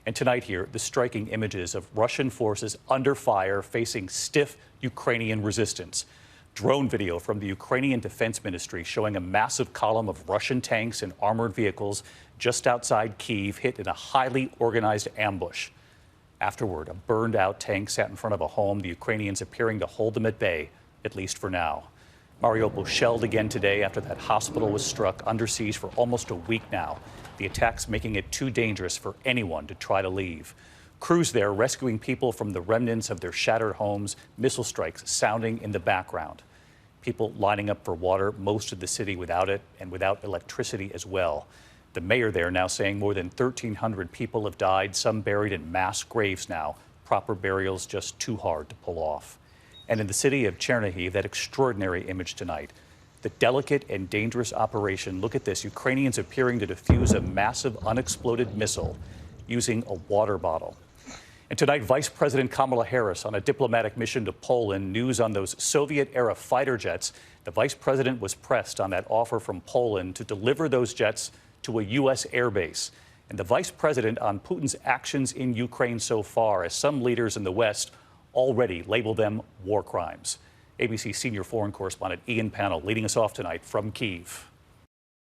And tonight here, the striking images of Russian forces under fire facing stiff Ukrainian resistance. Drone video from the Ukrainian Defense Ministry showing a massive column of Russian tanks and armored vehicles just outside Kyiv hit in a highly organized ambush. Afterward, a burned-out tank sat in front of a home, the Ukrainians appearing to hold them at bay, at least for now. Mariupol shelled again today after that hospital was struck, under siege for almost a week now. The attacks making it too dangerous for anyone to try to leave. Crews there rescuing people from the remnants of their shattered homes, missile strikes sounding in the background. People lining up for water, most of the city without it and without electricity as well. The mayor there now saying more than 1,300 people have died, some buried in mass graves now. Proper burials just too hard to pull off. And in the city of Chernihiv, that extraordinary image tonight. The delicate and dangerous operation, look at this, Ukrainians appearing to defuse a massive unexploded missile using a water bottle. And tonight, Vice President Kamala Harris on a diplomatic mission to Poland, news on those Soviet-era fighter jets. The vice president was pressed on that offer from Poland to deliver those jets to a U.S. airbase. And the vice president on Putin's actions in Ukraine so far, as some leaders in the West already label them war crimes. ABC senior foreign correspondent Ian Pannell leading us off tonight from Kyiv.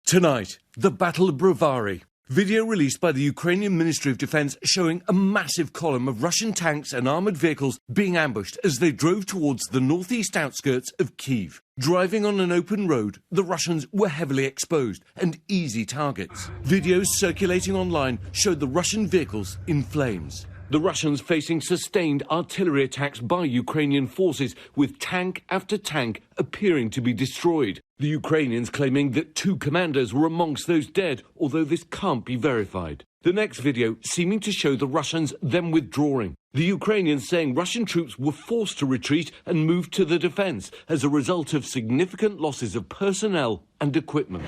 Tonight, the Battle of Brovary. Video released by the Ukrainian Ministry of Defense showing a massive column of Russian tanks and armoured vehicles being ambushed as they drove towards the northeast outskirts of Kyiv. Driving on an open road, the Russians were heavily exposed and easy targets. Videos circulating online showed the Russian vehicles in flames. The Russians facing sustained artillery attacks by Ukrainian forces, with tank after tank appearing to be destroyed. The Ukrainians claiming that 2 commanders were amongst those dead, although this can't be verified. The next video seeming to show the Russians then withdrawing. The Ukrainians saying Russian troops were forced to retreat and move to the defence as a result of significant losses of personnel and equipment.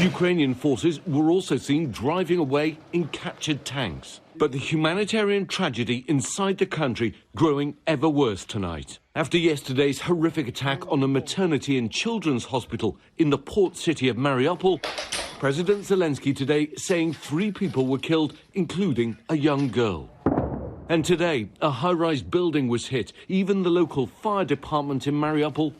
Ukrainian forces were also seen driving away in captured tanks. But the humanitarian tragedy inside the country growing ever worse tonight. After yesterday's horrific attack on a maternity and children's hospital in the port city of Mariupol, President Zelensky today saying 3 people were killed, including a young girl. And today, a high-rise building was hit. Even the local fire department in Mariupol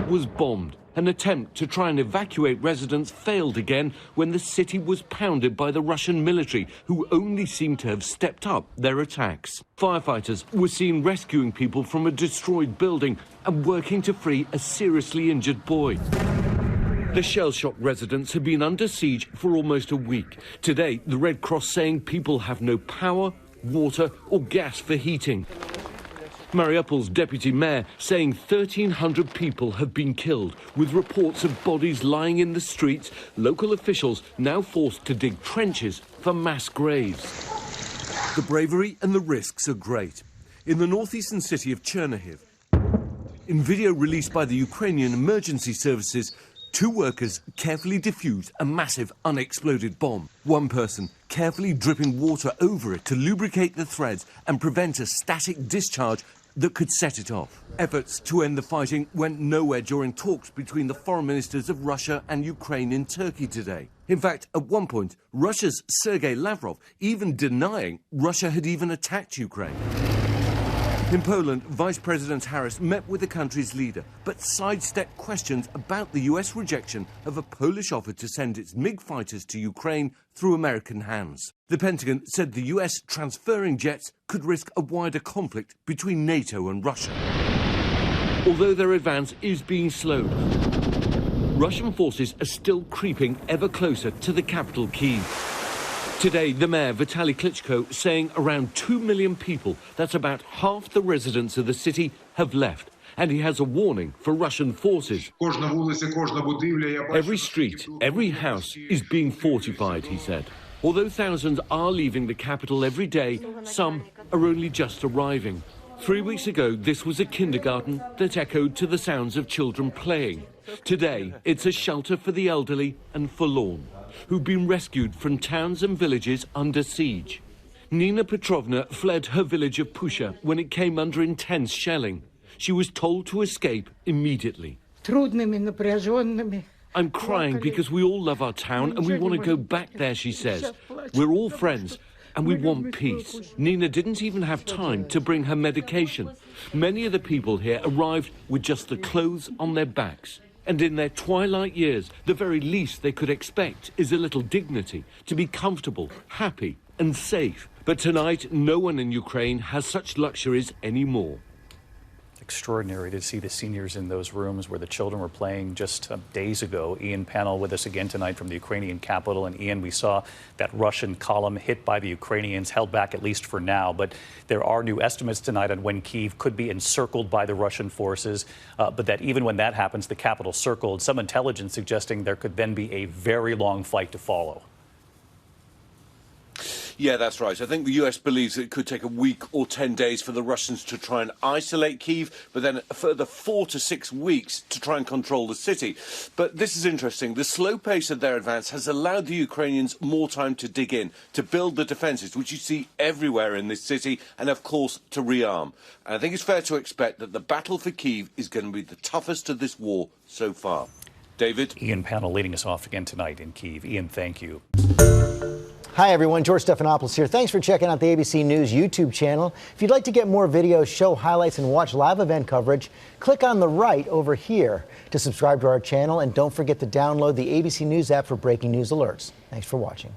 was bombed. An attempt to try and evacuate residents failed again when the city was pounded by the Russian military, who only seem to have stepped up their attacks. Firefighters were seen rescuing people from a destroyed building and working to free a seriously injured boy. The shell-shocked residents have been under siege for almost a week. Today, the Red Cross saying people have no power, water or gas for heating. Mariupol's deputy mayor saying 1,300 people have been killed, with reports of bodies lying in the streets, local officials now forced to dig trenches for mass graves. The bravery and the risks are great. In the northeastern city of Chernihiv, in video released by the Ukrainian emergency services, 2 workers carefully defused a massive unexploded bomb. One person carefully dripping water over it to lubricate the threads and prevent a static discharge that could set it off. Efforts to end the fighting went nowhere during talks between the foreign ministers of Russia and Ukraine in Turkey today. In fact, at one point, Russia's Sergei Lavrov even denying Russia had even attacked Ukraine. In Poland, Vice President Harris met with the country's leader, but sidestepped questions about the US rejection of a Polish offer to send its MiG fighters to Ukraine through American hands. The Pentagon said the US transferring jets could risk a wider conflict between NATO and Russia. Although their advance is being slowed, Russian forces are still creeping ever closer to the capital, Kyiv. Today, the mayor, Vitaly Klitschko, saying around 2 million people, that's about half the residents of the city, have left. And he has a warning for Russian forces. Every street, every house is being fortified, he said. Although thousands are leaving the capital every day, some are only just arriving. 3 weeks ago, this was a kindergarten that echoed to the sounds of children playing. Today, it's a shelter for the elderly and forlorn, who've been rescued from towns and villages under siege. Nina Petrovna fled her village of Pusha when it came under intense shelling. She was told to escape immediately. I'm crying because we all love our town and we want to go back there, she says. We're all friends and we want peace. Nina didn't even have time to bring her medication. Many of the people here arrived with just the clothes on their backs. And in their twilight years, the very least they could expect is a little dignity, to be comfortable, happy and safe. But tonight, no one in Ukraine has such luxuries anymore. Extraordinary to see the seniors in those rooms where the children were playing just days ago. Ian Panel with us again tonight from the Ukrainian capital. And Ian, we saw that Russian column hit by the Ukrainians, held back at least for now. But there are new estimates tonight on when Kyiv could be encircled by the Russian forces. But that even when that happens, the capital circled. Some intelligence suggesting there could then be a very long fight to follow. Yeah, that's right. I think the US believes it could take a week or 10 days for the Russians to try and isolate Kyiv, but then a further 4 to 6 weeks to try and control the city. But this is interesting. The slow pace of their advance has allowed the Ukrainians more time to dig in, to build the defences, which you see everywhere in this city, and of course to rearm. And I think it's fair to expect that the battle for Kyiv is going to be the toughest of this war so far. David? Ian Panel leading us off again tonight in Kyiv. Ian, thank you. Hi, everyone. George Stephanopoulos here. Thanks for checking out the ABC News YouTube channel. If you'd like to get more videos, show highlights, and watch live event coverage, click on the right over here to subscribe to our channel. And don't forget to download the ABC News app for breaking news alerts. Thanks for watching.